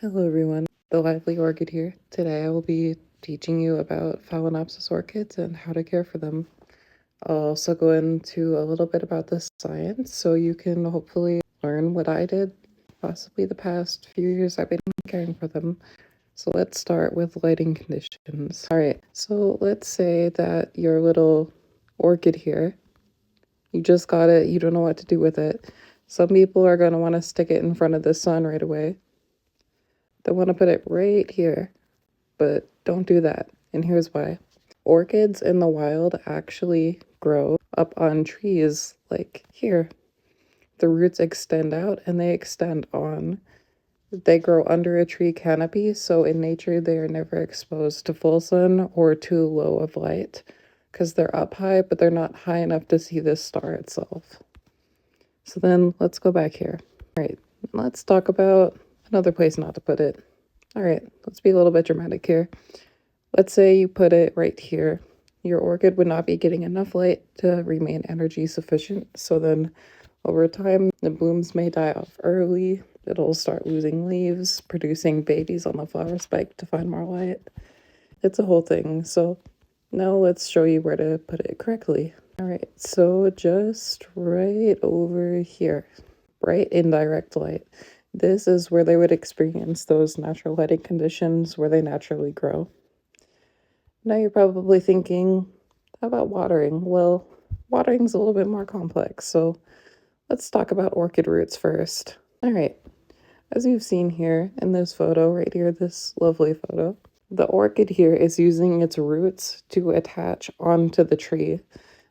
Hello everyone, the Lively Orchid here. Today I will be teaching you about Phalaenopsis orchids and how to care for them. I'll also go into a little bit about the science so you can hopefully learn what I did possibly the past few years I've been caring for them. So let's start with lighting conditions. Alright, so let's say that your little orchid here, you just got it, you don't know what to do with it. Some people are going to want to stick it in front of the sun right away. They want to put it right here, but don't do that. And here's why. Orchids in the wild actually grow up on trees like here. The roots extend out and they extend on. They grow under a tree canopy, so in nature they are never exposed to full sun or too low of light because they're up high, but they're not high enough to see the star itself. So then let's go back here. All right, let's talk about another place not to put it. All right, let's be a little bit dramatic here. Let's say you put it right here. Your orchid would not be getting enough light to remain energy sufficient. So then over time, the blooms may die off early. It'll start losing leaves, producing babies on the flower spike to find more light. It's a whole thing. So now let's show you where to put it correctly. All right, so just right over here, bright indirect light. This is where they would experience those natural lighting conditions where they naturally grow. Now you're probably thinking, how about watering? Well, watering's a little bit more complex, so let's talk about orchid roots first. All right, as you've seen here in this photo right here, this lovely photo, the orchid here is using its roots to attach onto the tree.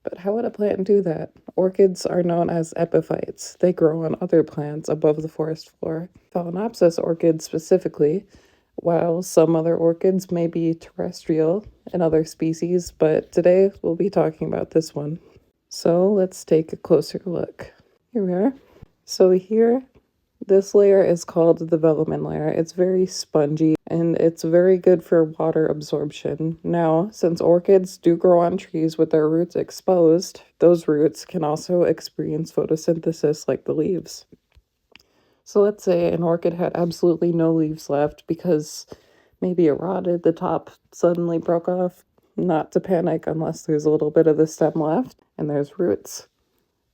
But how would a plant do that? Orchids are known as epiphytes. They grow on other plants above the forest floor. Phalaenopsis orchids specifically, while some other orchids may be terrestrial and other species, but today we'll be talking about this one. So let's take a closer look. Here we are. So here, this layer is called the velamen layer. It's very spongy and it's very good for water absorption. Now, since orchids do grow on trees with their roots exposed, those roots can also experience photosynthesis like the leaves. So let's say an orchid had absolutely no leaves left because maybe it rotted, the top suddenly broke off. Not to panic unless there's a little bit of the stem left and there's roots.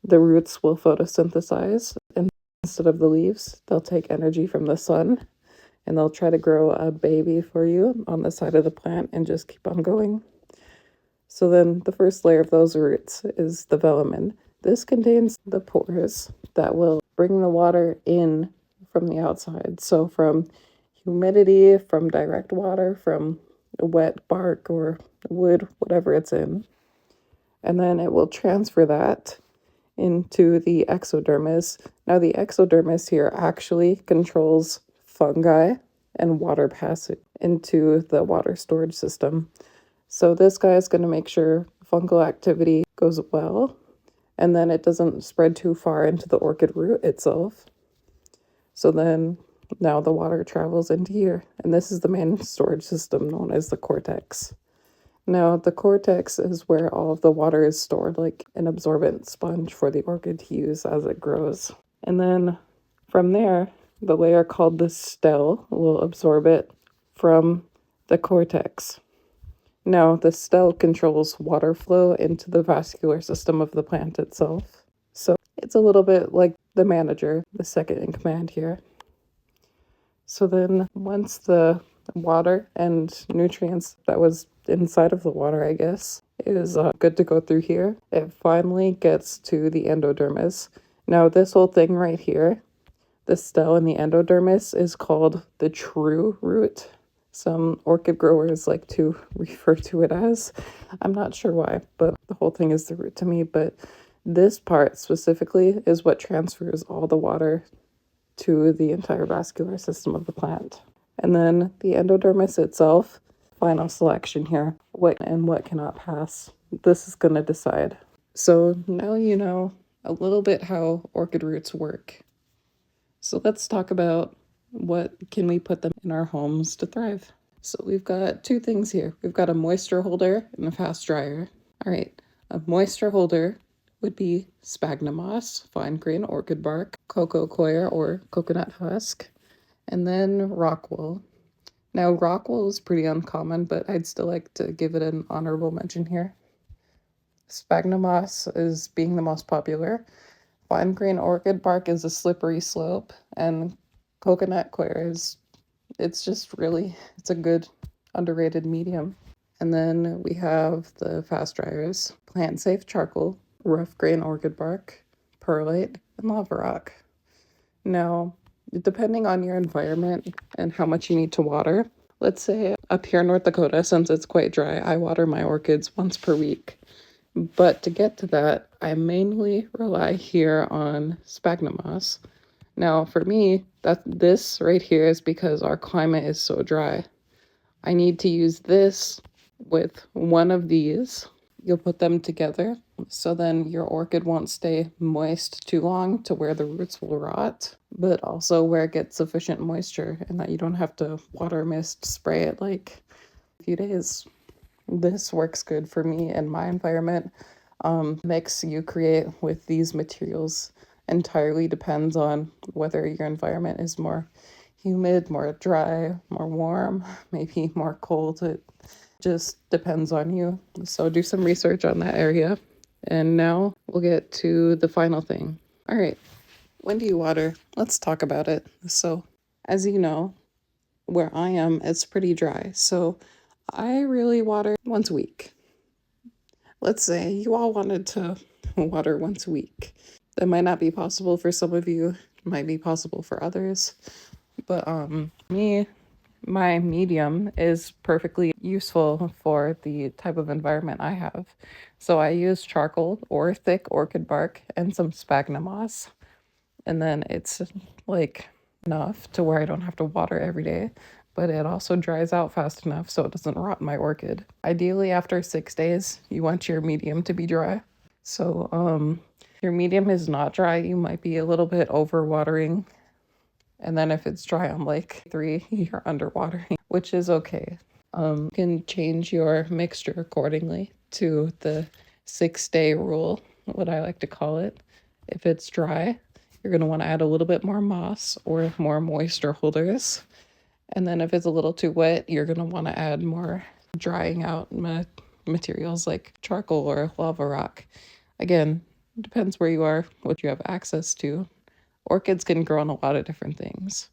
The roots will photosynthesize, and instead of the leaves, they'll take energy from the sun and they'll try to grow a baby for you on the side of the plant and just keep on going. So then the first layer of those roots is the velamen. This contains the pores that will bring the water in from the outside. So from humidity, from direct water, from wet bark or wood, whatever it's in. And then it will transfer that into the exodermis. Now the exodermis here actually controls fungi and water passage into the water storage system. So this guy is going to make sure fungal activity goes well, and then it doesn't spread too far into the orchid root itself. So then now the water travels into here, and this is the main storage system known as the cortex. Now, the cortex is where all of the water is stored, like an absorbent sponge for the orchid to use as it grows. And then from there, the layer called the stele will absorb it from the cortex. Now, the stele controls water flow into the vascular system of the plant itself. So it's a little bit like the manager, the second in command here. So then once the water and nutrients that was inside of the water, I guess, is good to go through here, it finally gets to the endodermis. Now this whole thing right here, the stele in the endodermis, is called the true root. Some orchid growers like to refer to it as. I'm not sure why, but the whole thing is the root to me. But this part specifically is what transfers all the water to the entire vascular system of the plant. And then the endodermis itself, final selection here, what and what cannot pass. This is going to decide. So now you know a little bit how orchid roots work. So let's talk about what can we put them in our homes to thrive. So we've got two things here. We've got a moisture holder and a fast dryer. All right, a moisture holder would be sphagnum moss, fine grain orchid bark, coco coir or coconut husk, And then rock wool. Now, rock wool is pretty uncommon, but I'd still like to give it an honorable mention here. Sphagnum moss is being the most popular. Fine grain orchid bark is a slippery slope, and coconut coir is, it's a good underrated medium. And then we have the fast dryers, plant safe charcoal, rough grain orchid bark, perlite, and lava rock. Now, depending on your environment and how much you need to water, let's say up here in North Dakota, since it's quite dry, I water my orchids once per week. But to get to that, I mainly rely here on sphagnum moss. Now, for me, this right here is because our climate is so dry. I need to use this with one of these. You'll put them together so then your orchid won't stay moist too long to where the roots will rot, but also where it gets sufficient moisture and that you don't have to water mist spray it like a few days. This works good for me and my environment. Mix you create with these materials entirely depends on whether your environment is more humid, more dry, more warm, maybe more cold. It just depends on you. So do some research on that area. And now we'll get to the final thing. All right, when do you water? Let's talk about it. So, as you know, where I am, it's pretty dry. So I really water once a week. Let's say you all wanted to water once a week. That might not be possible for some of you, it might be possible for others. But me, my medium is perfectly useful for the type of environment I have. So I use charcoal or thick orchid bark and some sphagnum moss. And then it's like enough to where I don't have to water every day, but it also dries out fast enough so it doesn't rot my orchid. Ideally, after 6 days, you want your medium to be dry. So, your medium is not dry, you might be a little bit over watering. And then if it's dry on like 3, you're underwatering, which is okay. You can change your mixture accordingly to the 6-day rule, what I like to call it. If it's dry, you're going to want to add a little bit more moss or more moisture holders. And then if it's a little too wet, you're going to want to add more drying out materials like charcoal or lava rock. Again, depends where you are, what you have access to. Orchids can grow on a lot of different things.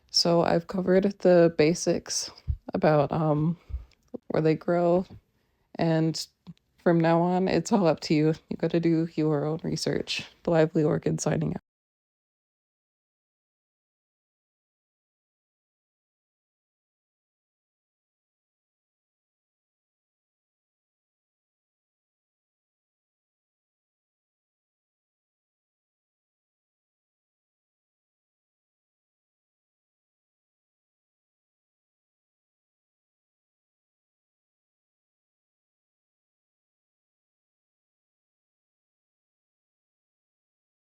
So I've covered the basics about where they grow, and from now on, it's all up to you. You got to do your own research. The Lively Orchid signing out.